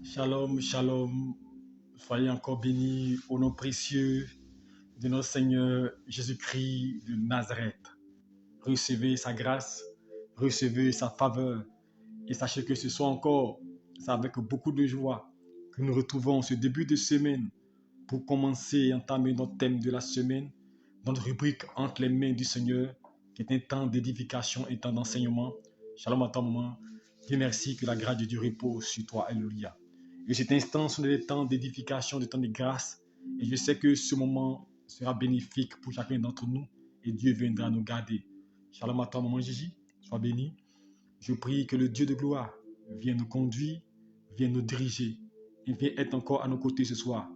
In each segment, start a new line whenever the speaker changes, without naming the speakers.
Shalom, shalom. Soyez encore bénis au nom précieux de notre Seigneur Jésus-Christ de Nazareth. Recevez sa grâce, recevez sa faveur. Et sachez que ce soit encore, c'est avec beaucoup de joie que nous retrouvons ce début de semaine pour commencer et entamer notre thème de la semaine, notre rubrique entre les mains du Seigneur, qui est un temps d'édification et un temps d'enseignement. Shalom à toi, maman. Dieu merci que la grâce de Dieu repose sur toi. Alléluia. Et cet instant sont des temps d'édification, des temps de grâce. Et je sais que ce moment sera bénéfique pour chacun d'entre nous. Et Dieu viendra nous garder. Shalom à toi, maman Gigi. Sois béni. Je prie que le Dieu de gloire vienne nous conduire, vienne nous diriger et vienne être encore à nos côtés ce soir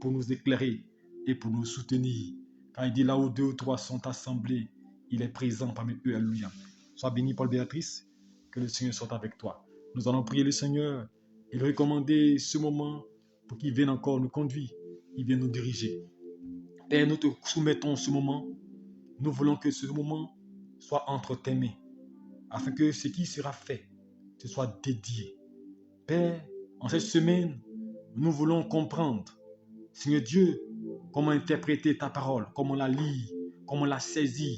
pour nous éclairer et pour nous soutenir. Quand il dit là où deux ou trois sont assemblés, il est présent parmi eux. Alléluia. Sois béni, Paul Béatrice, que le Seigneur soit avec toi. Nous allons prier le Seigneur et lui recommander ce moment pour qu'il vienne encore nous conduire, il vienne nous diriger. Père, nous te soumettons ce moment. Nous voulons que ce moment soit entre tes mains, afin que ce qui sera fait te soit dédié. Père, en cette semaine, nous voulons comprendre, Seigneur Dieu, comment interpréter ta parole, comment la lire, comment la saisir,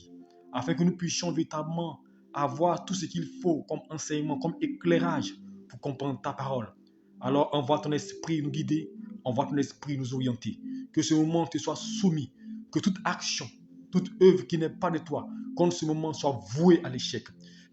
afin que nous puissions véritablement avoir tout ce qu'il faut comme enseignement, comme éclairage pour comprendre ta parole. Alors envoie ton esprit nous guider, envoie ton esprit nous orienter. Que ce moment te soit soumis, que toute action, toute œuvre qui n'est pas de toi, qu'en ce moment soit vouée à l'échec.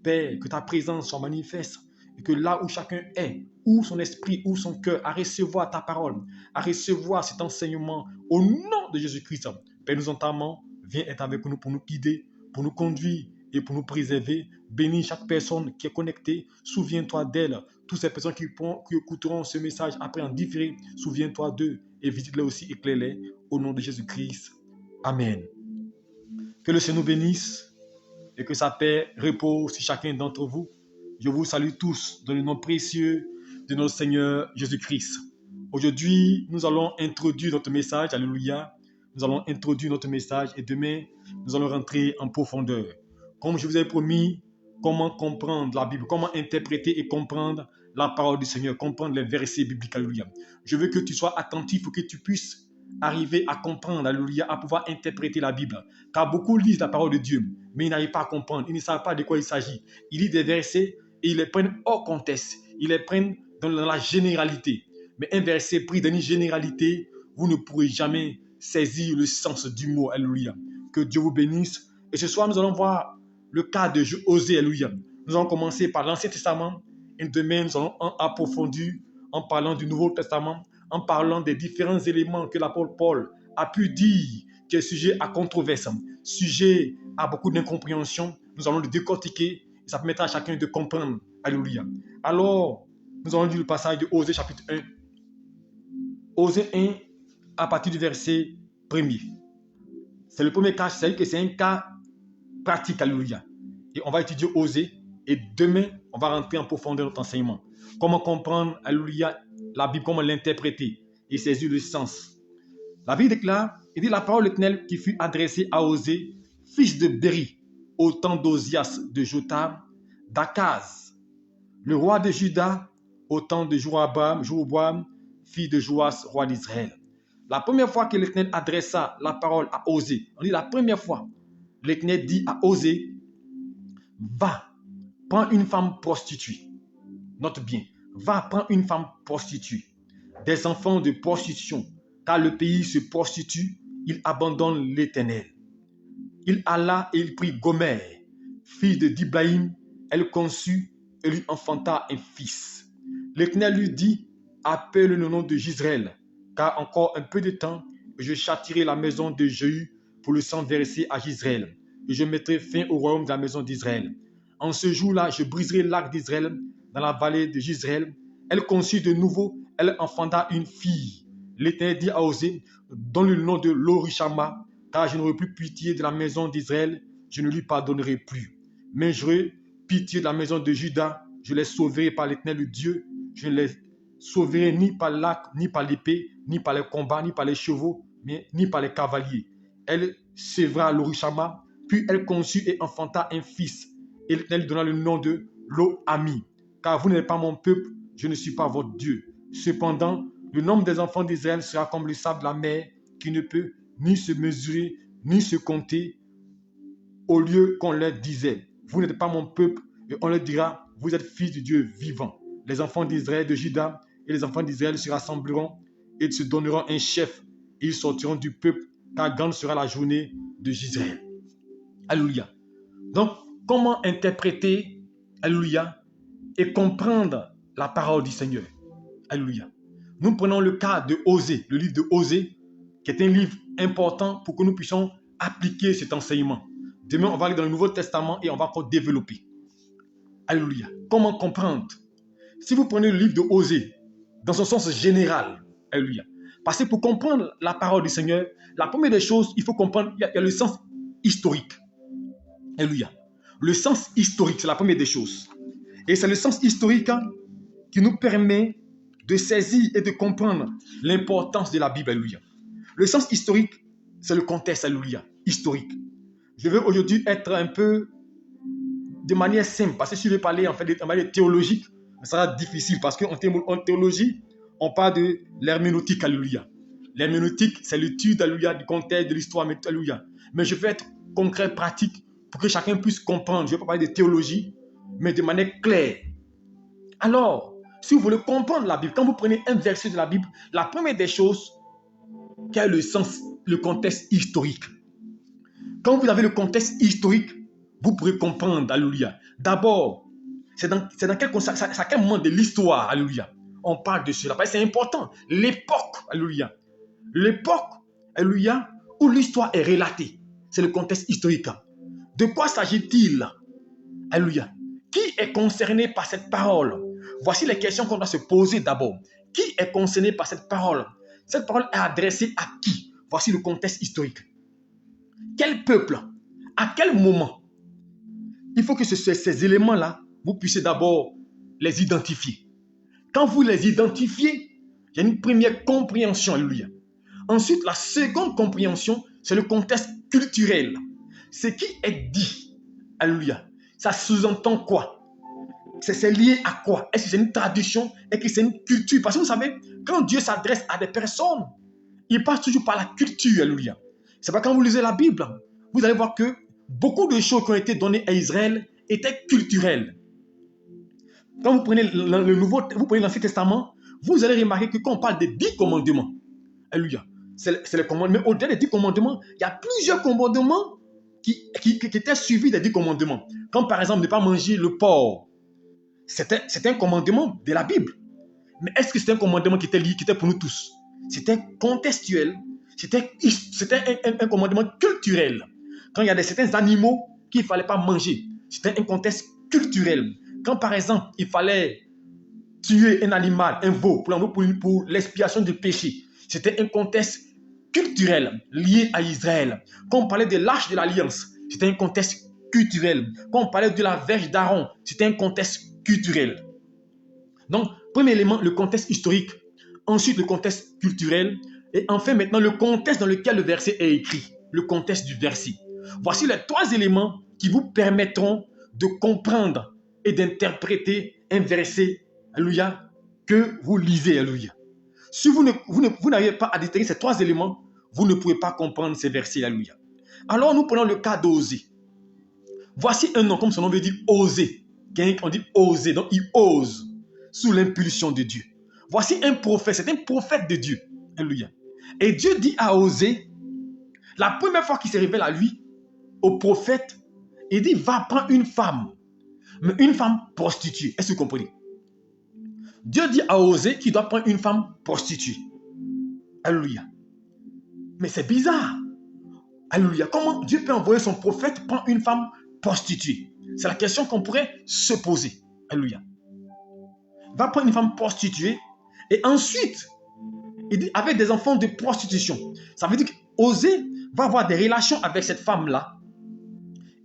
Père, que ta présence soit manifeste et que là où chacun est, où son esprit, où son cœur, à recevoir ta parole, à recevoir cet enseignement au nom de Jésus-Christ. Père, nous entamons, viens être avec nous pour nous guider, pour nous conduire et pour nous préserver. Bénis chaque personne qui est connectée. Souviens-toi d'elle. Toutes ces personnes qui écouteront ce message après en différé, souviens-toi d'eux et visite-les aussi, éclaire-les au nom de Jésus-Christ. Amen. Que le Seigneur nous bénisse et que sa paix repose sur chacun d'entre vous. Je vous salue tous dans le nom précieux de notre Seigneur Jésus-Christ. Aujourd'hui, nous allons introduire notre message. Alléluia. Nous allons introduire notre message et demain, nous allons rentrer en profondeur. Comme je vous ai promis, comment comprendre la Bible, comment interpréter et comprendre la parole du Seigneur, comprendre les versets bibliques. Alléluia. Je veux que tu sois attentif pour que tu puisses arriver à comprendre, alléluia, à pouvoir interpréter la Bible. Car beaucoup lisent la parole de Dieu, mais ils n'arrivent pas à comprendre, ils ne savent pas de quoi il s'agit. Ils lisent des versets et ils les prennent hors contexte, ils les prennent dans la généralité. Mais un verset pris dans une généralité, vous ne pourrez jamais saisir le sens du mot, alléluia. Que Dieu vous bénisse. Et ce soir, nous allons voir le cas de Osée, alléluia. Nous allons commencer par l'Ancien Testament et demain, nous allons approfondir en parlant du Nouveau Testament, en parlant des différents éléments que l'apôtre Paul a pu dire, qui est sujet à controverse, sujet à beaucoup d'incompréhension. Nous allons le décortiquer et ça permettra à chacun de comprendre. Alléluia. Alors, nous allons lire le passage de Osée chapitre 1. Osée 1 à partir du verset 1er. C'est le premier cas, c'est-à-dire que c'est un cas pratique. Alléluia. Et on va étudier Osée et demain, on va rentrer en profondeur dans notre enseignement. Comment comprendre, alléluia, la Bible, comment l'interpréter et saisir le sens. La Bible déclare, il dit la parole de l'Éternel qui fut adressée à Osée, fils de Béri, au temps d'Ozias de Jotham, d'Akaz, le roi de Juda, au temps de Jéroboam, fils de Joas, roi d'Israël. La première fois que l'Éternel adressa la parole à Osée, on dit la première fois, l'Éternel dit à Osée, va, prends une femme prostituée. Note bien, va, prends une femme prostituée. Des enfants de prostitution, car le pays se prostitue, il abandonne l'Éternel. Il alla et il prit Gomer, fille de Diblaïm, elle conçut et lui enfanta un fils. L'Éternel lui dit, appelle le nom de Jisraël, car encore un peu de temps, je châtirai la maison de Jéhu pour le sang versé à Jisraël, et je mettrai fin au royaume de la maison d'Israël. En ce jour-là, je briserai l'arc d'Israël dans la vallée de Jisraël. Elle conçut de nouveau, elle enfanta une fille. L'Éternel dit à Osée, donne-lui le nom de Lorishama, car je n'aurai plus pitié de la maison d'Israël, je ne lui pardonnerai plus. Mais j'aurai pitié de la maison de Juda, je les sauverai par l'Éternel le Dieu, je ne les sauverai ni par l'arc, ni par l'épée, ni par les combats, ni par les chevaux, ni par les cavaliers. Elle sévera Lorishama, puis elle conçut et enfanta un fils. Et l'Éternel donna le nom de Lo-Ami, car vous n'êtes pas mon peuple, je ne suis pas votre Dieu. Cependant, le nombre des enfants d'Israël sera comme le sable de la mer, qui ne peut ni se mesurer, ni se compter, au lieu qu'on leur disait, vous n'êtes pas mon peuple, et on leur dira, vous êtes fils de Dieu vivant. Les enfants d'Israël, de Juda, et les enfants d'Israël se rassembleront et se donneront un chef. Ils sortiront du peuple, car grande sera la journée de Gisraël. Alléluia. Donc, comment interpréter, alléluia, et comprendre la parole du Seigneur? Alléluia. Nous prenons le cas de Osée, le livre de Osée, qui est un livre important pour que nous puissions appliquer cet enseignement. Demain, on va aller dans le Nouveau Testament et on va encore développer. Alléluia. Comment comprendre? Si vous prenez le livre de Osée, dans son sens général, alléluia. Parce que pour comprendre la parole du Seigneur, la première des choses, il faut comprendre, il y a le sens historique. Alléluia. Le sens historique, c'est la première des choses. Et c'est le sens historique qui nous permet de saisir et de comprendre l'importance de la Bible. Alléluia. Le sens historique, c'est le contexte, alléluia, historique. Je veux aujourd'hui être un peu de manière simple, parce que si je vais parler en fait de manière théologique, ça sera difficile, parce qu'en théologie, on parle de l'herméneutique, alléluia. L'herméneutique, c'est l'étude, alléluia, du contexte, de l'histoire, alléluia. Mais je veux être concret, pratique, pour que chacun puisse comprendre. Je ne vais pas parler de théologie, mais de manière claire. Alors, si vous voulez comprendre la Bible, quand vous prenez un verset de la Bible, la première des choses, quel est le sens, le contexte historique. Quand vous avez le contexte historique, vous pourrez comprendre, alléluia. D'abord, c'est dans quel moment de l'histoire, alléluia, on parle de cela. C'est important. L'époque, alléluia. L'époque, alléluia, où l'histoire est relatée. C'est le contexte historique. De quoi s'agit-il? Alléluia. Qui est concerné par cette parole? Voici les questions qu'on doit se poser d'abord. Qui est concerné par cette parole? Cette parole est adressée à qui? Voici le contexte historique. Quel peuple? À quel moment? Il faut que ces éléments-là, vous puissiez d'abord les identifier. Quand vous les identifiez, il y a une première compréhension, alléluia. Ensuite, la seconde compréhension, c'est le contexte culturel. Ce qui est dit, alléluia, ça sous-entend quoi? C'est lié à quoi? Est-ce que c'est une tradition? Est-ce que c'est une culture? Parce que vous savez, quand Dieu s'adresse à des personnes, il passe toujours par la culture, alléluia. C'est pas quand vous lisez la Bible, vous allez voir que beaucoup de choses qui ont été données à Israël étaient culturelles. Quand vous prenez vous prenez l'Ancien Testament, vous allez remarquer que quand on parle des 10 commandements, alléluia, c'est les commandements. Mais au-delà des 10 commandements, il y a plusieurs commandements qui étaient suivis des 10 commandements. Comme par exemple ne pas manger le porc. C'était un commandement de la Bible. Mais est-ce que c'était un commandement qui était lié, qui était pour nous tous? C'était contextuel. C'était un commandement culturel. Quand il y a certains animaux qu'il ne fallait pas manger, c'était un contexte culturel. Quand par exemple, il fallait tuer un animal, un veau, pour l'expiation du péché, c'était un contexte culturel lié à Israël. Quand on parlait de l'arche de l'alliance, c'était un contexte culturel. Quand on parlait de la verge d'Aaron, c'était un contexte culturel. Donc, premier élément, le contexte historique. Ensuite, le contexte culturel. Et enfin, maintenant, le contexte dans lequel le verset est écrit. Le contexte du verset. Voici les 3 éléments qui vous permettront de comprendre et d'interpréter un verset, alléluia, que vous lisez, alléluia. Si vous n'arrivez pas à déterminer ces 3 éléments, vous ne pouvez pas comprendre ces versets, alléluia. Alors, nous prenons le cas d'Osée. Voici un nom, comme son nom veut dire, Osée. On dit oser, donc il ose sous l'impulsion de Dieu. Voici un prophète, c'est un prophète de Dieu. Alléluia. Et Dieu dit à Osée, la première fois qu'il se révèle à lui, au prophète, il dit, va prendre une femme, mais une femme prostituée. Est-ce que vous comprenez? Dieu dit à Osée qu'il doit prendre une femme prostituée. Alléluia. Mais c'est bizarre. Alléluia. Comment Dieu peut envoyer son prophète prendre une femme prostituée? C'est la question qu'on pourrait se poser. Alléluia. Va prendre une femme prostituée et ensuite, il dit avec des enfants de prostitution. Ça veut dire qu'Osée va avoir des relations avec cette femme-là.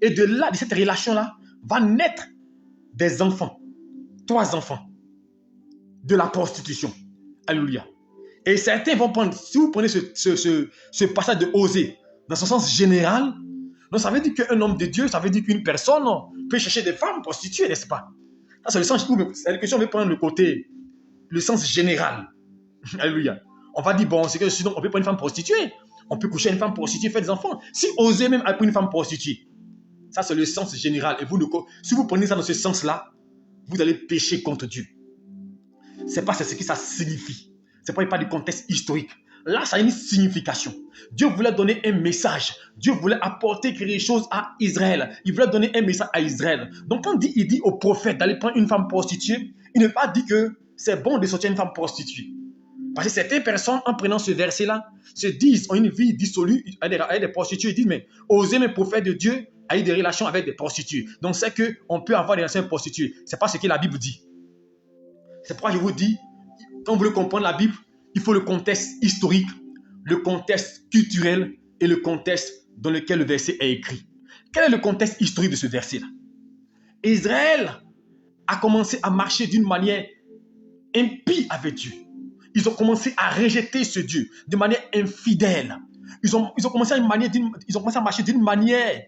Et de là, de cette relation-là, va naître des enfants. 3 enfants de la prostitution. Alléluia. Et certains vont prendre, si vous prenez ce passage de Osée dans son sens général, donc ça veut dire qu'un homme de Dieu, ça veut dire qu'une personne peut chercher des femmes prostituées, n'est-ce pas? Ça, c'est le sens où, c'est la question, on veut prendre le côté le sens général. Alléluia. On va dire, bon, c'est que sinon, on peut prendre une femme prostituée. On peut coucher une femme prostituée, faire des enfants. Si Osée même a pris une femme prostituée, ça c'est le sens général. Et vous, si vous prenez ça dans ce sens-là, vous allez pécher contre Dieu. C'est pas ce que ça signifie. C'est pas du contexte historique. Là, ça a une signification. Dieu voulait donner un message. Dieu voulait apporter quelque chose à Israël. Il voulait donner un message à Israël. Donc, quand il dit au prophète d'aller prendre une femme prostituée, il ne veut pas dire que c'est bon de sortir une femme prostituée. Parce que certaines personnes, en prenant ce verset-là, se disent, ont une vie dissolue avec des prostituées. Ils disent, mais oser mes prophètes de Dieu a eu des relations avec des prostituées. Donc, c'est qu'on peut avoir des relations avec des prostituées. Ce n'est pas ce que la Bible dit. C'est pourquoi je vous dis, quand vous voulez comprendre la Bible, il faut le contexte historique, le contexte culturel et le contexte dans lequel le verset est écrit. Quel est le contexte historique de ce verset-là? Israël a commencé à marcher d'une manière impie avec Dieu. Ils ont commencé à rejeter ce Dieu de manière infidèle. Ils ont commencé à marcher d'une manière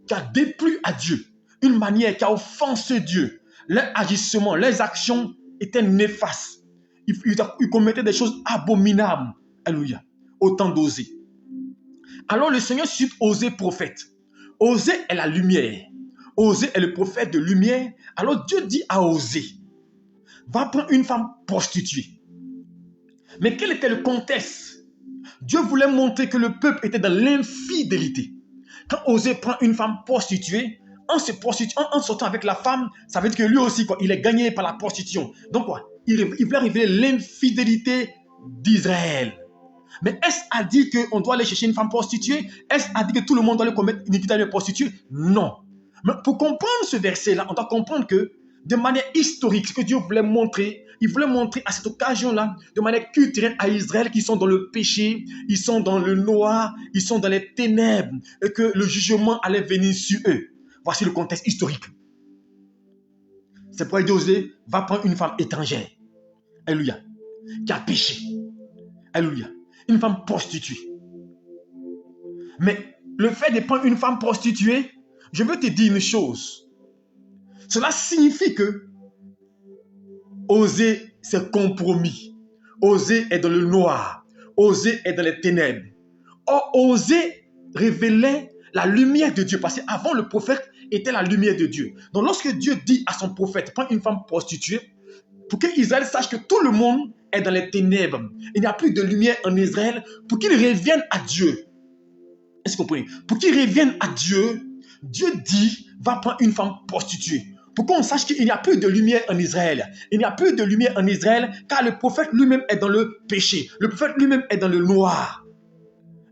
qui a déplu à Dieu, une manière qui a offensé Dieu. Leurs agissements, leurs actions étaient néfastes. Ils commettaient des choses abominables. Alléluia. Autant d'Osée. Alors le Seigneur suscite Osée prophète. Osée est la lumière. Osée est le prophète de lumière. Alors Dieu dit à Osée, va prendre une femme prostituée. Mais quel était le contexte? Dieu voulait montrer que le peuple était dans l'infidélité. Quand Osée prend une femme prostituée, en sortant avec la femme, ça veut dire que lui aussi, il est gagné par la prostitution. Donc quoi? Il voulait révéler l'infidélité d'Israël. Mais est-ce à dire qu'on doit aller chercher une femme prostituée? Est-ce à dire que tout le monde doit aller commettre une iniquité avec une prostituée? Non. Mais pour comprendre ce verset-là, on doit comprendre que de manière historique, ce que Dieu voulait montrer, il voulait montrer à cette occasion-là, de manière culturelle à Israël, qui sont dans le péché, ils sont dans le noir, ils sont dans les ténèbres, et que le jugement allait venir sur eux. Voici le contexte historique. C'est pourquoi Osée va prendre une femme étrangère. Alléluia. Qui a péché. Alléluia. Une femme prostituée. Mais le fait de prendre une femme prostituée, je veux te dire une chose. Cela signifie que Osée s'est compromis. Osée est dans le noir. Osée est dans les ténèbres. Or, Osée révélait la lumière de Dieu. Parce qu'avant, le prophète était la lumière de Dieu. Donc, lorsque Dieu dit à son prophète, prends une femme prostituée, pour qu'Israël sache que tout le monde est dans les ténèbres. Il n'y a plus de lumière en Israël, pour qu'il revienne à Dieu. Est-ce que vous comprenez? Pour qu'il revienne à Dieu, Dieu dit, va prendre une femme prostituée. Pour qu'on sache qu'il n'y a plus de lumière en Israël. Il n'y a plus de lumière en Israël, car le prophète lui-même est dans le péché. Le prophète lui-même est dans le noir.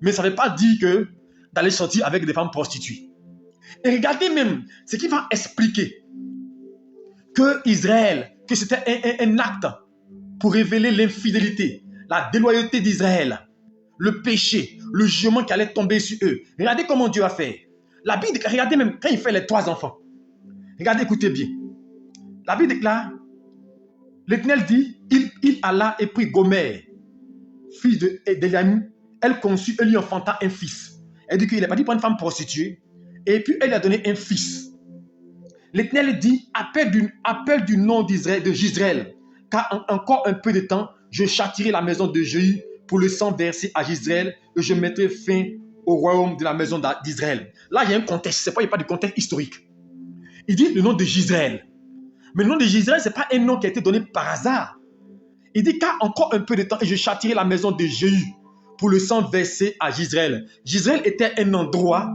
Mais ça ne veut pas dire que d'aller sortir avec des femmes prostituées. Et regardez même ce qui va expliquer que Israël, que c'était un acte pour révéler l'infidélité, la déloyauté d'Israël, le péché, le jugement qui allait tomber sur eux. Regardez comment Dieu a fait. La Bible, regardez même quand il fait les 3 enfants. Regardez, écoutez bien. La Bible déclare, l'Éternel dit, il alla et prit Gomère, fils d'Eliam, elle conçut et lui enfanta un fils. Elle dit qu'il n'est pas dit pour une femme prostituée, et puis elle lui a donné un fils. L'Éternel dit, appelle du nom d'Israël, de Gisraël, car encore un peu de temps, je châtirai la maison de Jéhu pour le sang versé à Gisraël, et je mettrai fin au royaume de la maison d'Israël. Là, il y a un contexte, il n'y a pas de contexte historique. Il dit le nom de Gisraël. Mais le nom de Gisraël, ce n'est pas un nom qui a été donné par hasard. Il dit car encore un peu de temps et je châtirai la maison de Jéhu pour le sang versé à Gisraël. Gisraël était un endroit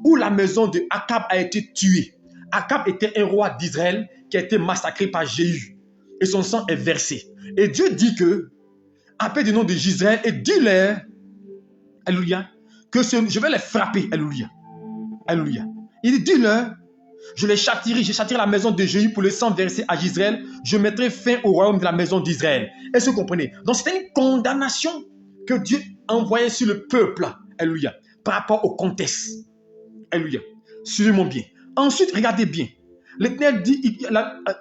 où la maison de Akab a été tuée. Akab était un roi d'Israël qui a été massacré par Jéhu. Et son sang est versé. Et Dieu dit que, appelle le nom de Gisraël et dis-leur, alléluia, que je vais les frapper, alléluia. Alléluia. Il dit, dis-leur, je châtirai la maison de Jéhu pour le sang versé à Gisraël. Je mettrai fin au royaume de la maison d'Israël. Est-ce que vous comprenez? Donc c'était une condamnation que Dieu envoyait sur le peuple. Alléluia. Par rapport au contexte. Alléluia. Suivez-moi bien. Ensuite, regardez bien. L'Éternel dit,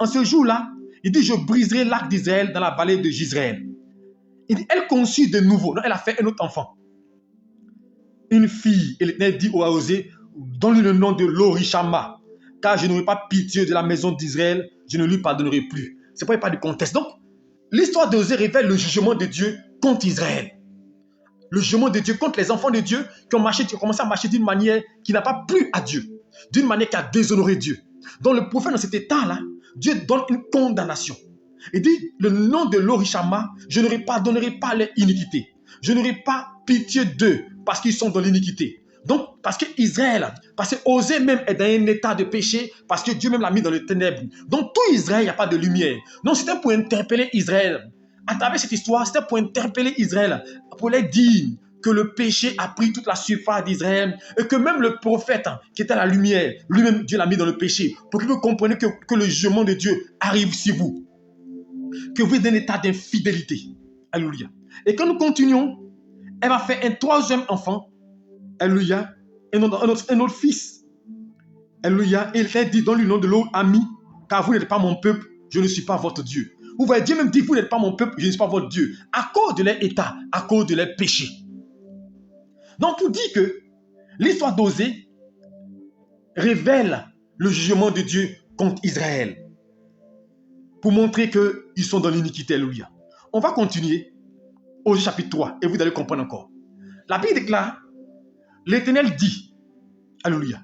en ce jour-là, il dit, je briserai l'arc d'Israël dans la vallée de Gisraël. Il dit, elle conçut de nouveau. Donc elle a fait un autre enfant. Une fille. Et l'Éternel dit à Osée, donne-lui le nom de Lorishama. Car je n'aurai pas pitié de la maison d'Israël, je ne lui pardonnerai plus. C'est pas de contexte. Donc, l'histoire d'Osée révèle le jugement de Dieu contre Israël. Le jugement de Dieu contre les enfants de Dieu qui ont commencé à marcher d'une manière qui n'a pas plu à Dieu, d'une manière qui a déshonoré Dieu. Donc le prophète dans cet état-là, Dieu donne une condamnation. Il dit, le nom de l'Orishama, je ne pardonnerai pas leur iniquité. Je n'aurai pas pitié d'eux parce qu'ils sont dans l'iniquité. Donc, parce que Israël, parce que Osée même est dans un état de péché, parce que Dieu même l'a mis dans les ténèbres. Donc, tout Israël, il n'y a pas de lumière. Donc, c'était pour interpeller Israël. À travers cette histoire, c'était pour interpeller Israël, pour leur dire que le péché a pris toute la surface d'Israël et que même le prophète qui était à la lumière, lui-même, Dieu l'a mis dans le péché, pour que vous compreniez que le jugement de Dieu arrive sur vous. Que vous êtes dans un état d'infidélité. Alléluia. Et quand nous continuons, elle va faire un troisième enfant. Alléluia. Un autre fils. Alléluia. Et il fait dire dans le nom de l'autre ami, car vous n'êtes pas mon peuple, je ne suis pas votre Dieu. Vous voyez, Dieu même dit, vous n'êtes pas mon peuple, je ne suis pas votre Dieu. À cause de leur état, à cause de leur péché. Donc, pour dire que l'histoire d'Osée révèle le jugement de Dieu contre Israël. Pour montrer qu'ils sont dans l'iniquité. Alléluia. On va continuer au chapitre 3 et vous allez comprendre encore. La Bible déclare, l'Éternel dit, alléluia.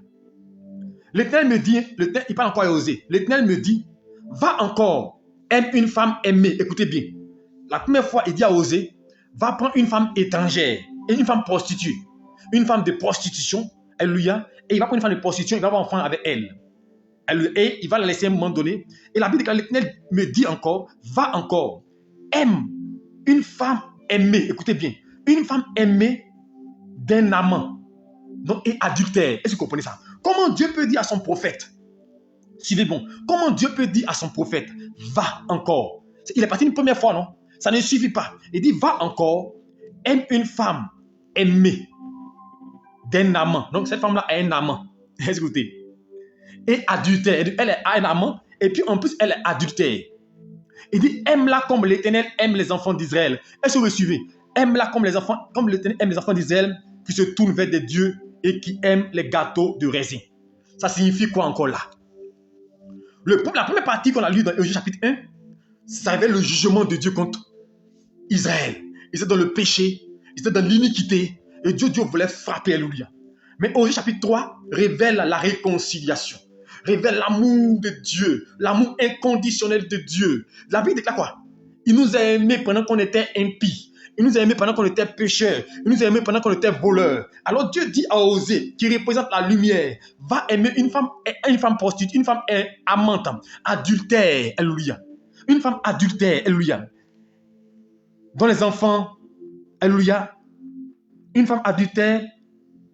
L'Éternel me dit, il parle encore à Osée. L'Éternel me dit, va encore, aime une femme aimée. Écoutez bien. La première fois, il dit à Osée, va prendre une femme étrangère et une femme prostituée. Une femme de prostitution, alléluia. Et il va prendre une femme de prostitution, il va avoir un enfant avec elle. Et il va la laisser à un moment donné. Et la Bible déclare, l'Éternel me dit encore, va encore, aime une femme aimée. Écoutez bien, une femme aimée d'un amant. Donc, et adultère. Est-ce que vous comprenez ça? Comment Dieu peut dire à son prophète, suivez bon, comment Dieu peut dire à son prophète, va encore. Il est parti une première fois, non? Ça ne suffit pas. Il dit, va encore, aime une femme aimée d'un amant. Donc, cette femme-là a un amant. Écoutez. Et adultère. Elle a un amant, et puis en plus, elle est adultère. Il dit, aime-la comme l'Éternel aime les enfants d'Israël. Est-ce que vous me suivez? Aime-la comme l'Éternel aime les enfants d'Israël qui se tournent vers des dieux et qui aiment les gâteaux de raisin. Ça signifie quoi encore là? La première partie qu'on a lue dans Osée chapitre 1, ça révèle le jugement de Dieu contre Israël. Ils étaient dans le péché, ils étaient dans l'iniquité, et Dieu voulait frapper, alléluia. Mais Osée chapitre 3 révèle la réconciliation, révèle l'amour de Dieu, l'amour inconditionnel de Dieu. La Bible déclare quoi? Il nous a aimés pendant qu'on était impies. Il nous a aimés pendant qu'on était pécheurs. Il nous a aimés pendant qu'on était voleurs. Alors Dieu dit à Osée, qui représente la lumière, va aimer une femme prostituée, une femme amante, adultère, alléluia. Une femme adultère, alléluia. Dont les enfants, alléluia. Une femme adultère,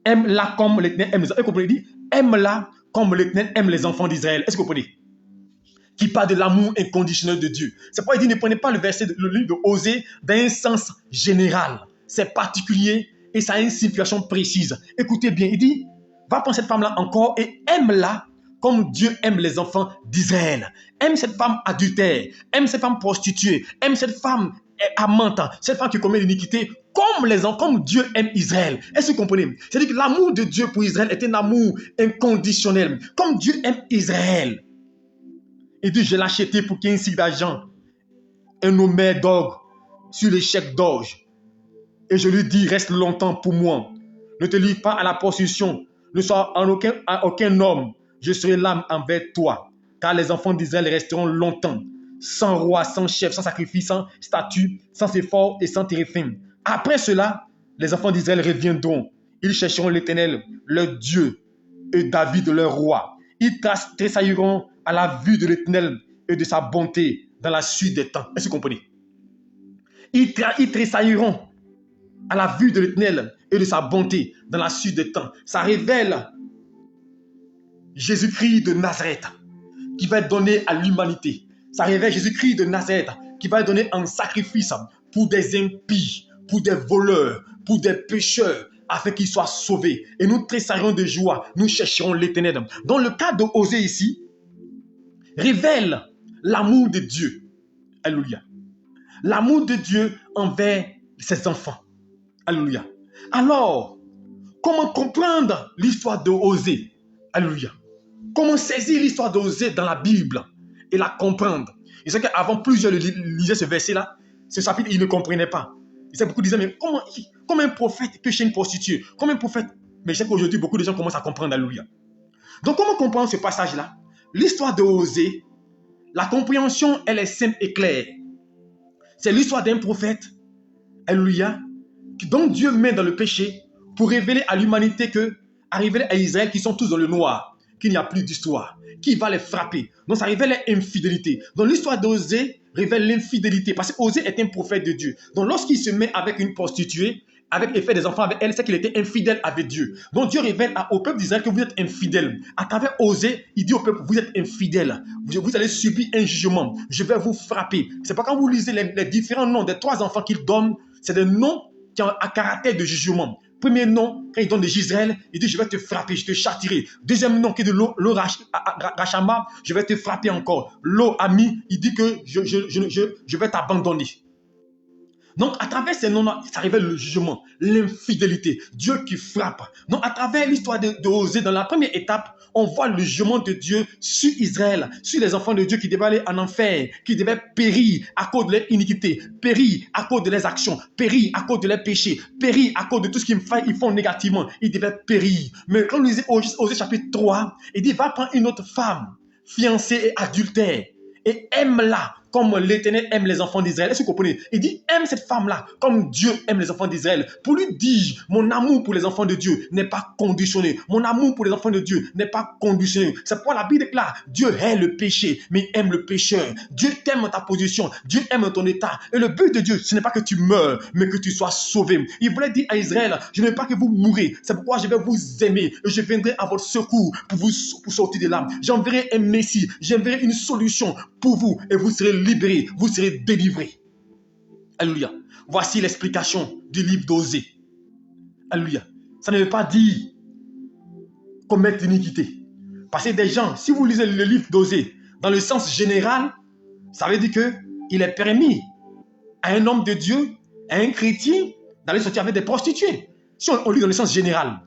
aime-la comme l'Éternel aime les enfants. Vous comprenez? Il dit, aime-la comme l'Éternel aime les enfants d'Israël. Est-ce que vous comprenez? Qui parle de l'amour inconditionnel de Dieu. C'est pourquoi il dit, ne prenez pas le verset de le livre de Osée dans un sens général. C'est particulier et ça a une situation précise. Écoutez bien, il dit, va prendre cette femme-là encore et aime-la comme Dieu aime les enfants d'Israël. Aime cette femme adultère, aime cette femme prostituée, aime cette femme amante, cette femme qui commet l'iniquité, comme Dieu aime Israël. Est-ce que vous comprenez? C'est-à-dire que l'amour de Dieu pour Israël est un amour inconditionnel. Comme Dieu aime Israël. Il dit, je l'ai acheté pour 15 cycles d'argent, un nommé d'orgue sur les chèques d'orge. Et je lui dis, reste longtemps pour moi. Ne te livre pas à la prostitution. Ne sois à aucun homme. Je serai l'âme envers toi. Car les enfants d'Israël resteront longtemps, sans roi, sans chef, sans sacrifice, sans statut, sans effort et sans téréphim. Après cela, les enfants d'Israël reviendront. Ils chercheront l'Éternel, leur Dieu, et David, leur roi. Ils tressailleront à la vue de l'Éternel et de sa bonté dans la suite des temps. Est-ce que vous comprenez? Ils tressailleront à la vue de l'Éternel et de sa bonté dans la suite des temps. Ça révèle Jésus-Christ de Nazareth qui va être donné à l'humanité. Ça révèle Jésus-Christ de Nazareth qui va être donné en sacrifice pour des impies, pour des voleurs, pour des pécheurs, afin qu'ils soient sauvés. Et nous tressaillerons de joie, nous chercherons l'Éternel. Dans le cas d'Osée ici, révèle l'amour de Dieu. Alléluia. L'amour de Dieu envers ses enfants. Alléluia. Alors, comment comprendre l'histoire d'Osée? Alléluia. Comment saisir l'histoire d'Osée dans la Bible et la comprendre? Et c'est qu'avant, plusieurs lisaient ce verset-là, ce chapitre, ils ne comprenaient pas. Et c'est beaucoup disaient, mais comment un prophète peut chez une prostituée? Comment un prophète? Mais je sais qu'aujourd'hui, beaucoup de gens commencent à comprendre, alléluia. Donc, comment comprendre ce passage-là? L'histoire de Osée, la compréhension, elle est simple et claire. C'est l'histoire d'un prophète, alléluia, dont Dieu met dans le péché pour révéler à l'humanité à révéler à Israël qu'ils sont tous dans le noir, qu'il n'y a plus d'histoire, qu'il va les frapper. Donc ça révèle l'infidélité. Donc l'histoire d'Osée révèle l'infidélité parce qu'Osée est un prophète de Dieu. Donc lorsqu'il se met avec une prostituée, avec et fait des enfants avec elle, c'est qu'il était infidèle avec Dieu. Donc Dieu révèle au peuple d'Israël que vous êtes infidèle. À travers Osée, il dit au peuple, vous êtes infidèle. Vous allez subir un jugement. Je vais vous frapper. C'est pas quand vous lisez les différents noms des 3 enfants qu'il donne, c'est des noms qui ont un caractère de jugement. Premier nom, quand il donne de Gisraël, il dit je vais te frapper, je te châtirai. Deuxième nom qui est de Rachama, je vais te frapper encore. Lo Ami, il dit que je vais t'abandonner. Donc, à travers ces noms-là, ça révèle le jugement, l'infidélité, Dieu qui frappe. Donc, à travers l'histoire de Osée, dans la première étape, on voit le jugement de Dieu sur Israël, sur les enfants de Dieu qui devaient aller en enfer, qui devaient périr à cause de leur iniquité, périr à cause de leurs actions, périr à cause de leurs péchés, périr à cause de tout ce qu'ils font négativement. Ils devaient périr. Mais quand on lisait Osée chapitre 3, il dit, va prendre une autre femme, fiancée et adultère, et aime-la comme l'Éternel aime les enfants d'Israël. Est-ce que vous comprenez? Il dit, aime cette femme-là comme Dieu aime les enfants d'Israël. Pour lui dire, mon amour pour les enfants de Dieu n'est pas conditionné. Mon amour pour les enfants de Dieu n'est pas conditionné. C'est pourquoi la Bible déclare, Dieu hait le péché, mais il aime le pécheur. Dieu t'aime ta position, Dieu aime ton état. Et le but de Dieu, ce n'est pas que tu meurs, mais que tu sois sauvé. Il voulait dire à Israël, je ne veux pas que vous mourrez. C'est pourquoi je vais vous aimer et je viendrai à votre secours pour sortir de là. J'enverrai un Messie, j'enverrai une solution pour vous et vous serez libérés, vous serez délivrés. Alléluia. Voici l'explication du livre d'Osée. Alléluia. Ça ne veut pas dire commettre l'iniquité. Parce que des gens, si vous lisez le livre d'Osée dans le sens général, ça veut dire qu'il est permis à un homme de Dieu, à un chrétien, d'aller sortir avec des prostituées. Si on lit dans le sens général,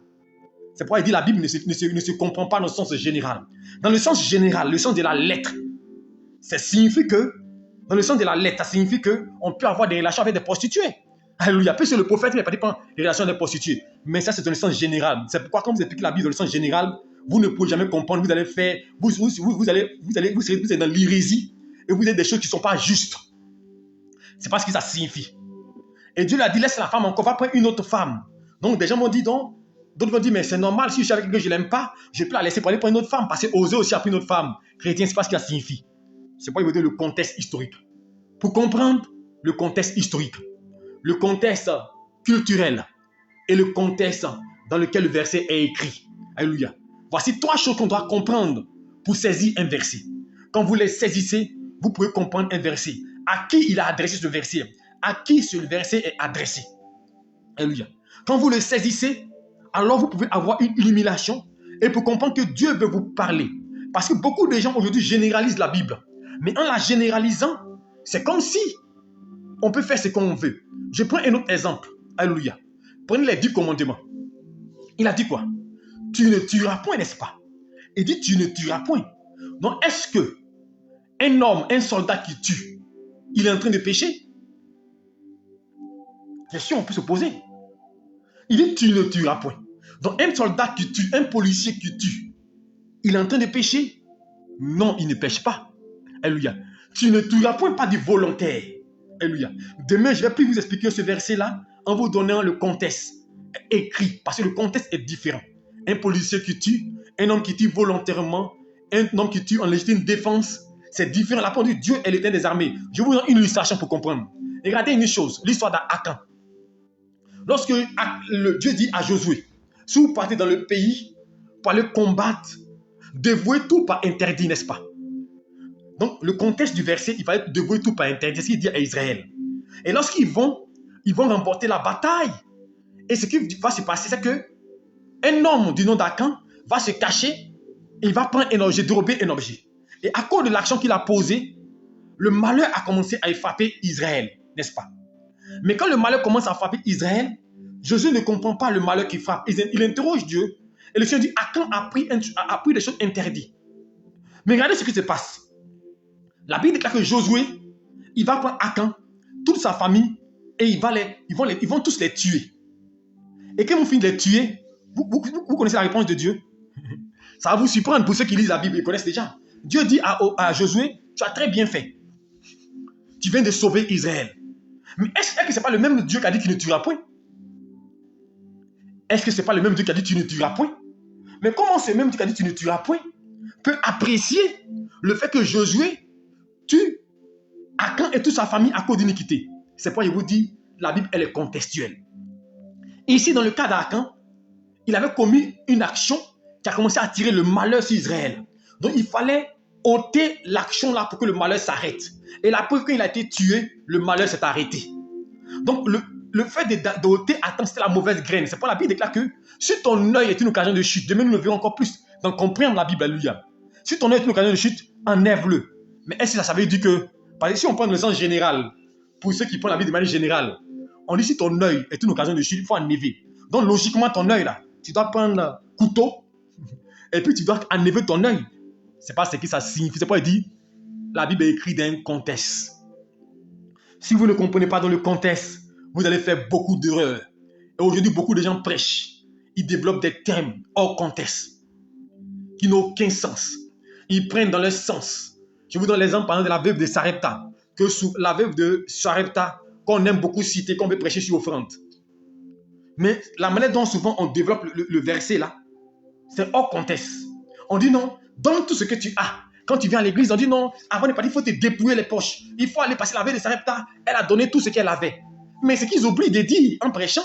c'est pourquoi il dit que la Bible ne se comprend pas dans le sens général. Dans le sens général, le sens de la lettre, ça signifie que, dans le sens de la lettre, ça signifie qu'on peut avoir des relations avec des prostituées. Alléluia. Puisque le prophète n'a pas dit des relations avec des prostituées. Mais ça, c'est dans le sens général. C'est pourquoi, quand vous expliquez la Bible dans le sens général, vous ne pouvez jamais comprendre. Vous allez faire, vous serez dans l'hérésie et vous êtes des choses qui ne sont pas justes. C'est pas ce que ça signifie. Et Dieu lui a dit, laisse la femme encore, va prendre une autre femme. Donc, des gens m'ont dit, donc, d'autres vont dire, mais c'est normal, si je suis avec quelqu'un que je ne l'aime pas, je peux la laisser pour aller prendre une autre femme. Parce que Osée aussi a pris une autre femme. Chrétien, c'est pas ce que ça signifie. C'est pas, il veut dire le contexte historique. Pour comprendre le contexte historique, le contexte culturel et le contexte dans lequel le verset est écrit. Alléluia. Voici 3 choses qu'on doit comprendre pour saisir un verset. Quand vous les saisissez, vous pouvez comprendre un verset. À qui il a adressé ce verset? À qui ce verset est adressé? Alléluia. Quand vous le saisissez, alors vous pouvez avoir une illumination et pour comprendre que Dieu veut vous parler. Parce que beaucoup de gens aujourd'hui généralisent la Bible. Mais en la généralisant, c'est comme si on peut faire ce qu'on veut. Je prends un autre exemple. Alléluia. Prenez les 10 commandements. Il a dit quoi? Tu ne tueras point, n'est-ce pas? Il dit tu ne tueras point. Donc est-ce que un homme, un soldat qui tue, il est en train de pécher? Question, on peut se poser. Il dit tu ne tueras point. Donc un soldat qui tue, un policier qui tue, il est en train de pécher? Non, il ne pêche pas. Alléluia. Tu ne tueras point, pas du volontaire. Alléluia. Demain, je ne vais plus vous expliquer ce verset-là en vous donnant le contexte écrit. Parce que le contexte est différent. Un policier qui tue, un homme qui tue volontairement, un homme qui tue en légitime défense, c'est différent. La parole de Dieu est l'Éternel des armées. Je vous donne une illustration pour comprendre. Regardez une chose, l'histoire d'Akan. Lorsque Dieu dit à Josué, si vous partez dans le pays pour aller combattre, dévouez tout par interdit, n'est-ce pas? Donc, le contexte du verset, il va être dévoué tout par interdit, c'est ce qu'il dit à Israël. Et lorsqu'ils vont remporter la bataille. Et ce qui va se passer, c'est qu'un homme du nom d'Akan va se cacher et il va prendre un objet, dérober un objet. Et à cause de l'action qu'il a posée, le malheur a commencé à frapper Israël, n'est-ce pas? Mais quand le malheur commence à frapper Israël, Josué ne comprend pas le malheur qui frappe. Il interroge Dieu. Et le Seigneur dit, Akan a pris des choses interdites. Mais regardez ce qui se passe. La Bible déclare que Josué, il va prendre Akan, toute sa famille, et ils vont tous les tuer. Et quand ils vont finir de les tuer, vous connaissez la réponse de Dieu? Ça va vous surprendre pour ceux qui lisent la Bible, ils connaissent déjà. Dieu dit à Josué, tu as très bien fait. Tu viens de sauver Israël. Mais est-ce que ce n'est pas le même Dieu qui a dit qu'il ne tuera point? Est-ce que ce n'est pas le même Dieu qui a dit tu ne tueras point? Mais comment ce même Dieu qui a dit tu ne tueras point peut apprécier le fait que Josué tue Akan et toute sa famille à cause d'iniquité? C'est pourquoi je vous dis, la Bible, elle est contextuelle. Ici, dans le cas d'Akan, il avait commis une action qui a commencé à tirer le malheur sur Israël. Donc, il fallait ôter l'action là pour que le malheur s'arrête. Et la preuve qu'il a été tué, le malheur s'est arrêté. Donc, le fait d'ôter Akan, c'était la mauvaise graine. C'est pour la Bible déclare que si ton œil est une occasion de chute, demain nous le verrons encore plus dans comprendre la Bible, alléluia. Si ton œil est une occasion de chute, enlève-le. Mais est-ce que ça veut dire que, parce que si on prend le sens général, pour ceux qui prennent la Bible de manière générale, on dit si ton œil est une occasion de chute, il faut enlever. Donc, logiquement, ton œil là, tu dois prendre un couteau et puis tu dois enlever ton œil. C'est pas ce que ça signifie. C'est pas dit, la Bible est écrite dans un contexte. Si vous ne comprenez pas dans le contexte, vous allez faire beaucoup d'erreurs. Et aujourd'hui, beaucoup de gens prêchent. Ils développent des termes hors contexte qui n'ont aucun sens. Ils prennent dans leur sens. Je vous donne l'exemple par exemple de la veuve de Sarepta. Que la veuve de Sarepta, qu'on aime beaucoup citer, qu'on veut prêcher sur offrande. Mais la manière dont souvent on développe le verset là, c'est hors contexte. On dit non, donne tout ce que tu as. Quand tu viens à l'église, on dit non, avant de partir, il faut te dépouiller les poches. Il faut aller passer la veille de Sarepta. Elle a donné tout ce qu'elle avait. Mais ce qu'ils oublient de dire en prêchant,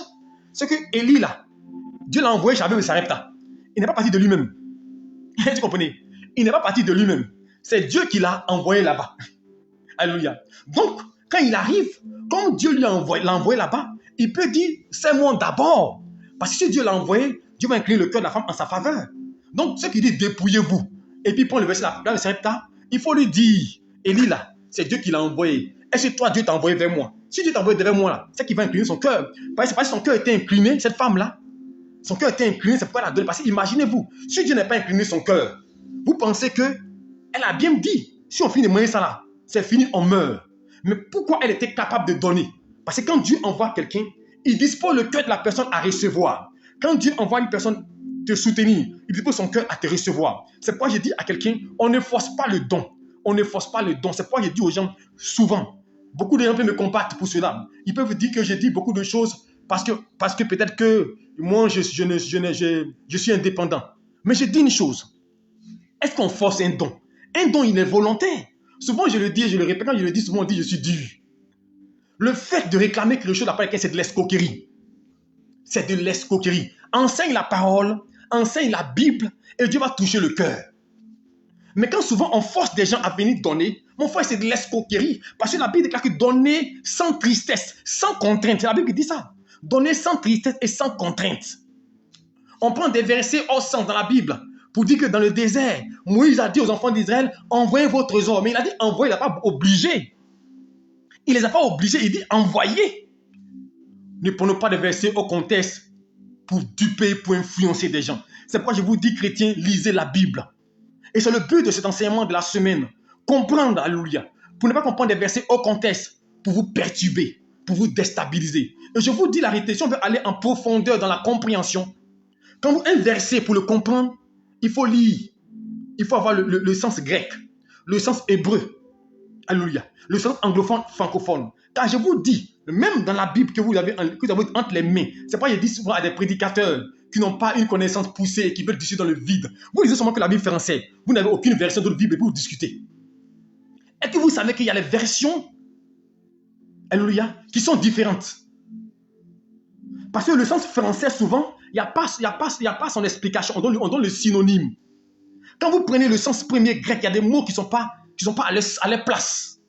c'est que Élie là, Dieu l'a envoyé chez la veuve de Sarepta. Il n'est pas parti de lui-même. Tu comprenez? Il n'est pas parti de lui-même. C'est Dieu qui l'a envoyé là-bas. Alléluia. Donc, quand il arrive, comme Dieu l'a envoyé là-bas, il peut dire, c'est moi d'abord. Parce que si Dieu l'a envoyé, Dieu va incliner le cœur de la femme en sa faveur. Donc, ce qui dit, dépouillez-vous. Et puis, prend le verset là, de Sarepta, il faut lui dire, Élie là, c'est Dieu qui l'a envoyé. Est-ce que toi, Dieu t'a envoyé vers moi? Si Dieu t'a envoyé vers moi là, c'est qu'il va incliner son cœur. Parce que son cœur était incliné, cette femme-là, son cœur était incliné, c'est pourquoi elle a donné. Parce que imaginez-vous, si Dieu n'a pas incliné son cœur, vous pensez qu'elle a bien dit, si on finit de moyen ça là, c'est fini, on meurt. Mais pourquoi elle était capable de donner? Parce que quand Dieu envoie quelqu'un, il dispose le cœur de la personne à recevoir. Quand Dieu envoie une personne te soutenir, il dispose son cœur à te recevoir. C'est pourquoi je dis à quelqu'un, on ne force pas le don. On ne force pas le don. C'est pourquoi je dis aux gens souvent, beaucoup de gens peuvent me combattre pour cela. Ils peuvent dire que je dis beaucoup de choses parce que peut-être que moi, je suis indépendant. Mais je dis une chose. Est-ce qu'on force un don? Un don, il est volontaire. Souvent, je le dis, je le répète, quand je le dis, souvent on dit je suis dur. Le fait de réclamer quelque chose après lequel c'est de l'escroquerie. C'est de l'escroquerie. Enseigne la parole, enseigne la Bible et Dieu va toucher le cœur. Mais quand souvent on force des gens à venir donner, mon frère, c'est de l'escroquerie. Parce que la Bible déclare que donner sans tristesse, sans contrainte. C'est la Bible qui dit ça. Donner sans tristesse et sans contrainte. On prend des versets hors sens dans la Bible pour dire que dans le désert, Moïse a dit aux enfants d'Israël, envoyez vos trésors. Mais il a dit envoyez, il n'a pas obligé. Il ne les a pas obligés, il dit envoyez. Ne prenons pas des versets au contexte pour duper, pour influencer des gens. C'est pourquoi je vous dis, chrétiens, lisez la Bible. Et c'est le but de cet enseignement de la semaine. Comprendre, alléluia. Pour ne pas comprendre des versets au contexte, pour vous perturber, pour vous déstabiliser. Et je vous dis la réalité, si on veut aller en profondeur dans la compréhension, quand vous un verset pour le comprendre, il faut lire. Il faut avoir le sens grec, le sens hébreu. Alléluia. Le sens anglophone, francophone. Car je vous dis, même dans la Bible que vous avez entre les mains, c'est pas, je dis souvent à des prédicateurs qui n'ont pas une connaissance poussée et qui veulent discuter dans le vide. Vous lisez seulement que la Bible française. Vous n'avez aucune version de la Bible et vous discutez. Est-ce que vous savez qu'il y a les versions, alléluia, qui sont différentes? Parce que le sens français, souvent, il n'y a pas son explication. On donne le synonyme. Quand vous prenez le sens premier grec, il y a des mots qui ne sont pas à leur place.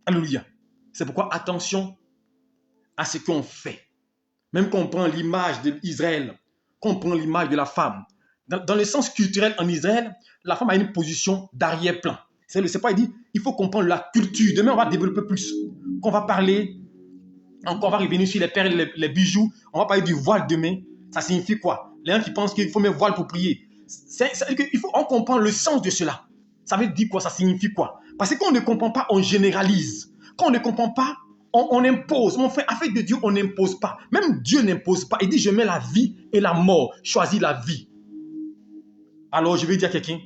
Alléluia. C'est pourquoi attention à ce qu'on fait. Même qu'on prend l'image d'Israël, qu'on prend l'image de la femme. Dans le sens culturel en Israël, la femme a une position d'arrière-plan. C'est pas, il dit, il faut comprendre la culture. Demain, on va développer plus. Qu'on va parler, encore on va revenir sur les perles, les bijoux. On va parler du voile demain. Ça signifie quoi? Les gens qui pensent qu'il faut mettre voile pour prier. On comprend le sens de cela. Ça veut dire quoi? Ça signifie quoi? Parce que quand on ne comprend pas, on généralise. Quand on ne comprend pas, on impose. Mon frère, afin de Dieu, on n'impose pas. Même Dieu n'impose pas. Il dit, je mets la vie et la mort. Choisis la vie. Alors, je vais dire à quelqu'un,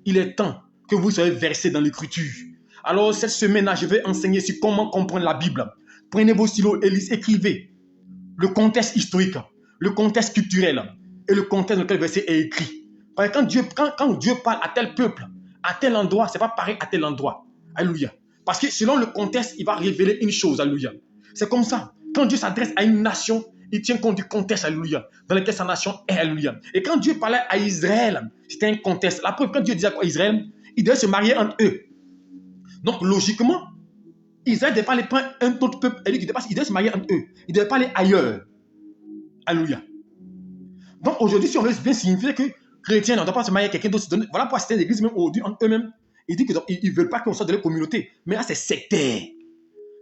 il est temps que vous soyez versé dans l'écriture. Alors, cette semaine-là, je vais enseigner sur comment comprendre la Bible. Prenez vos stylos et écrivez le contexte historique, le contexte culturel et le contexte dans lequel le verset est écrit. Parce que quand Dieu parle à tel peuple, à tel endroit, ce n'est pas pareil à tel endroit. Alléluia. Parce que selon le contexte, il va révéler une chose. Alléluia. C'est comme ça. Quand Dieu s'adresse à une nation, il tient compte du contexte, alléluia, dans lequel sa nation est, alléluia. Et quand Dieu parlait à Israël, c'était un contexte. La preuve, quand Dieu disait à Israël, il devait se marier entre eux. Donc, logiquement, Israël ne devait pas aller prendre un autre peuple, il devait se marier entre eux. Il ne devait pas aller ailleurs. Alléluia. Donc, aujourd'hui, si on veut bien signifier que chrétiens ne doivent pas se marier avec quelqu'un d'autre, voilà pourquoi certaines églises, même aujourd'hui, entre eux-mêmes, ils disent qu'ils ne veulent pas qu'on soit de leur communauté. Mais là, c'est sectaire.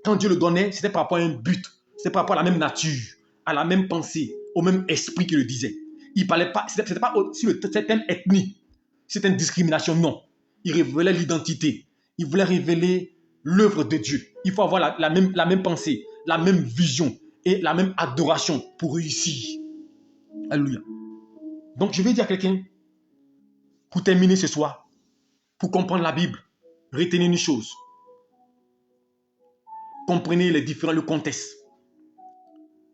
Quand Dieu le donnait, c'était par rapport à un but. C'était par rapport à la même nature, à la même pensée, au même esprit qu'il le disait. Il ne parlait pas, c'était pas sur le thème ethnie. C'était une discrimination, non. Il révélait l'identité. Il voulait révéler l'œuvre de Dieu. Il faut avoir la même pensée, la même vision et la même adoration pour réussir. Alléluia. Donc, je vais dire à quelqu'un, pour terminer ce soir, pour comprendre la Bible, retenez une chose. Comprenez le contexte.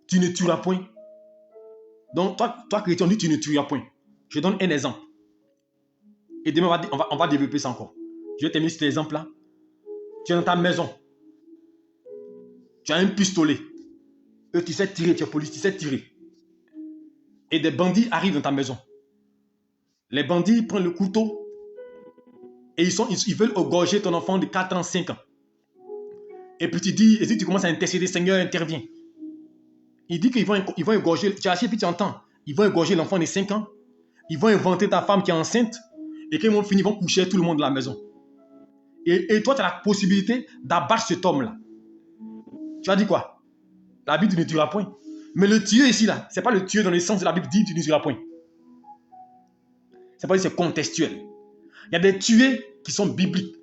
Tu ne tueras point. Donc, toi chrétien, dit tu ne tueras point. Je donne un exemple. Et demain, on va développer ça encore. Je vais terminer cet exemple-là. Tu es dans ta maison. Tu as un pistolet. Tu sais tirer, tu es police, tu sais tirer. Et des bandits arrivent dans ta maison. Les bandits prennent le couteau et ils veulent égorger ton enfant de 4 ans, 5 ans. Et puis tu dis, et si tu commences à intercéder, Seigneur, intervient. Il dit qu'ils vont égorger, tu achètes puis tu entends, ils vont égorger l'enfant de 5 ans, ils vont inventer ta femme qui est enceinte, et quand ils vont finir, ils vont coucher tout le monde de la maison. Et toi, tu as la possibilité d'abattre cet homme-là. Tu as dit quoi? La Bible, tu ne tueras point. Mais le tuer ici, là, ce n'est pas le tuer dans le sens de la Bible dit, tu ne tueras point. C'est pas c'est contextuel. Il y a des tués qui sont bibliques.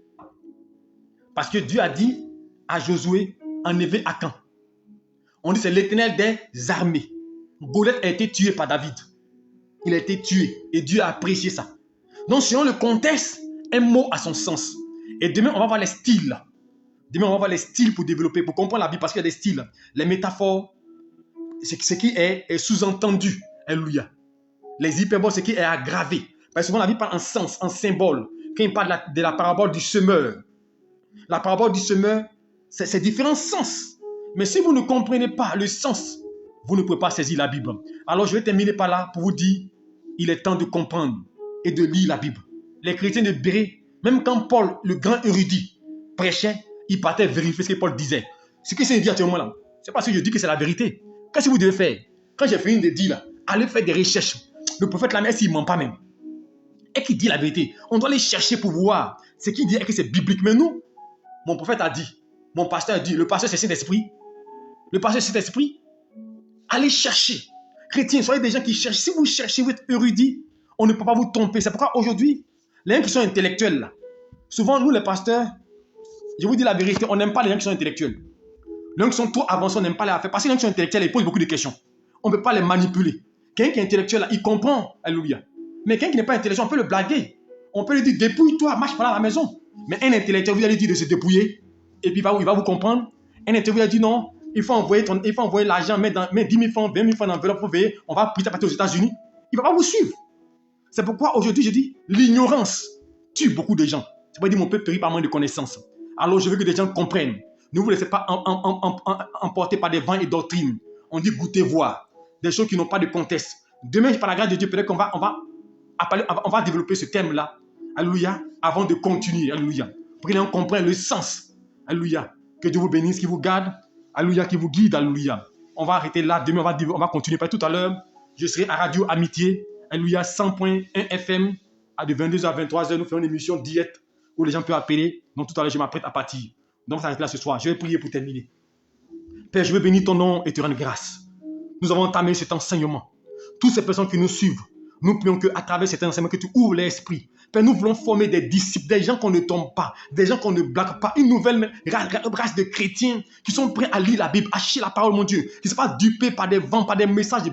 Parce que Dieu a dit à Josué, enlevez Akan. On dit c'est l'Éternel des armées. Goliath a été tué par David. Il a été tué et Dieu a apprécié ça. Donc selon le contexte, un mot a son sens. Et demain, on va voir les styles. Demain, on va voir les styles pour développer, pour comprendre la Bible, parce qu'il y a des styles. Les métaphores, ce qui est sous-entendu. Alléluia. Les hyperboles, ce qui est aggravé. Parce que souvent, la Bible parle en sens, en symbole. Quand il parle de la parabole du semeur, la parabole du semeur, c'est différents sens. Mais si vous ne comprenez pas le sens, vous ne pouvez pas saisir la Bible. Alors, je vais terminer par là pour vous dire, il est temps de comprendre et de lire la Bible. Les chrétiens de Bérée, même quand Paul, le grand érudit, prêchait, il partait vérifier ce que Paul disait. Ce que c'est dit actuellement là, c'est parce que je dis que c'est la vérité. Qu'est-ce que vous devez faire? Quand j'ai fini de dire là, allez faire des recherches. Le prophète là, s'il ne ment pas même, et qui dit la vérité, on doit aller chercher pour voir ce qu'il dit et que c'est biblique. Mais nous, mon prophète a dit, mon pasteur a dit, le pasteur c'est Saint-Esprit. Le pasteur c'est Saint-Esprit. Allez chercher. Chrétiens, soyez des gens qui cherchent. Si vous cherchez, vous êtes érudits, on ne peut pas vous tromper. C'est pourquoi aujourd'hui, les gens qui sont intellectuels, là, souvent nous les pasteurs, je vous dis la vérité, on n'aime pas les gens qui sont intellectuels. Les gens qui sont trop avancés, on n'aime pas les affaires. Parce que les gens qui sont intellectuels, ils posent beaucoup de questions. On ne peut pas les manipuler. Quelqu'un qui est intellectuel, là, il comprend. Alléluia. Mais quelqu'un qui n'est pas intelligent, on peut le blaguer. On peut lui dire, dépouille-toi, marche par là à la maison. Mais un intellectuel, vous allez dire de se dépouiller. Et puis il va vous comprendre. Un intellectuel va dire non, il faut envoyer l'argent, mets 10 000 francs, 20 000 francs dans l'enveloppe, vous veillez, on va prier partir aux États-Unis. Il ne va pas vous suivre. C'est pourquoi aujourd'hui, je dis, l'ignorance tue beaucoup de gens. C'est pas dire mon peuple périt par manque de connaissances. Alors je veux que des gens comprennent. Ne vous laissez pas emporter par des vents et doctrines. On dit goûter, voir. Des choses qui n'ont pas de contexte. Demain, par la grâce de Dieu, peut-être qu'on va développer ce thème-là. Alléluia. Avant de continuer. Alléluia. Pour que l'on comprenne le sens. Alléluia. Que Dieu vous bénisse, qu'il vous garde. Alléluia, qui vous guide. Alléluia. On va arrêter là. Demain, on va continuer. Tout à l'heure, je serai à Radio Amitié. Alléluia, 100.1 FM. De 22h à 23h, nous faisons une émission diète où les gens peuvent appeler. Donc tout à l'heure, je m'apprête à partir. Donc, ça s'arrête là ce soir. Je vais prier pour terminer. Père, je veux bénir ton nom et te rendre grâce. Nous avons entamé cet enseignement. Toutes ces personnes qui nous suivent, nous prions qu'à travers cet enseignement, que tu ouvres l'esprit, Père, nous voulons former des disciples, des gens qu'on ne tombe pas, des gens qu'on ne blague pas, une nouvelle race de chrétiens qui sont prêts à lire la Bible, à chercher la parole, mon Dieu, qui ne sont pas dupés par des vents, par des messages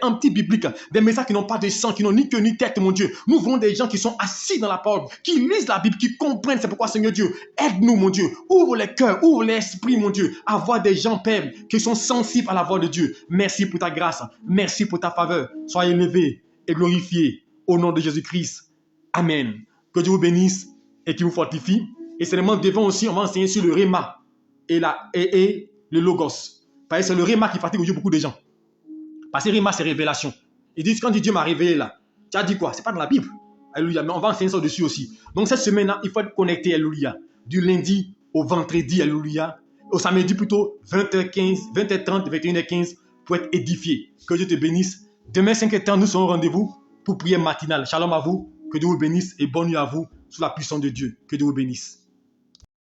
anti-bibliques, des messages qui n'ont pas de sens, qui n'ont ni queue ni tête, mon Dieu. Nous voulons des gens qui sont assis dans la parole, qui lisent la Bible, qui comprennent. C'est pourquoi, Seigneur Dieu, aide-nous, mon Dieu. Ouvre les cœurs, ouvre l'esprit, mon Dieu, à voir des gens, Père, qui sont sensibles à la voix de Dieu. Merci pour ta grâce, merci pour ta faveur. Sois élevé et glorifié au nom de Jésus-Christ. Amen. Que Dieu vous bénisse et qu'il vous fortifie. Et seulement devant aussi, on va enseigner sur le Réma et le Logos. Parce que c'est le Réma qui fatigue aujourd'hui beaucoup de gens. Parce que Réma, c'est révélation. Ils disent, quand Dieu m'a révélé là, tu as dit quoi? C'est pas dans la Bible. Alléluia. Mais on va enseigner ça dessus aussi. Donc cette semaine-là, il faut être connecté, alléluia. Du lundi au vendredi, alléluia. Au samedi plutôt, 20h15, 20h30, 21h15, pour être édifié. Que Dieu te bénisse. Demain, 5h30, nous serons au rendez-vous pour prière matinale. Shalom à vous. Que Dieu vous bénisse et bonne nuit à vous sous la puissance de Dieu. Que Dieu vous bénisse.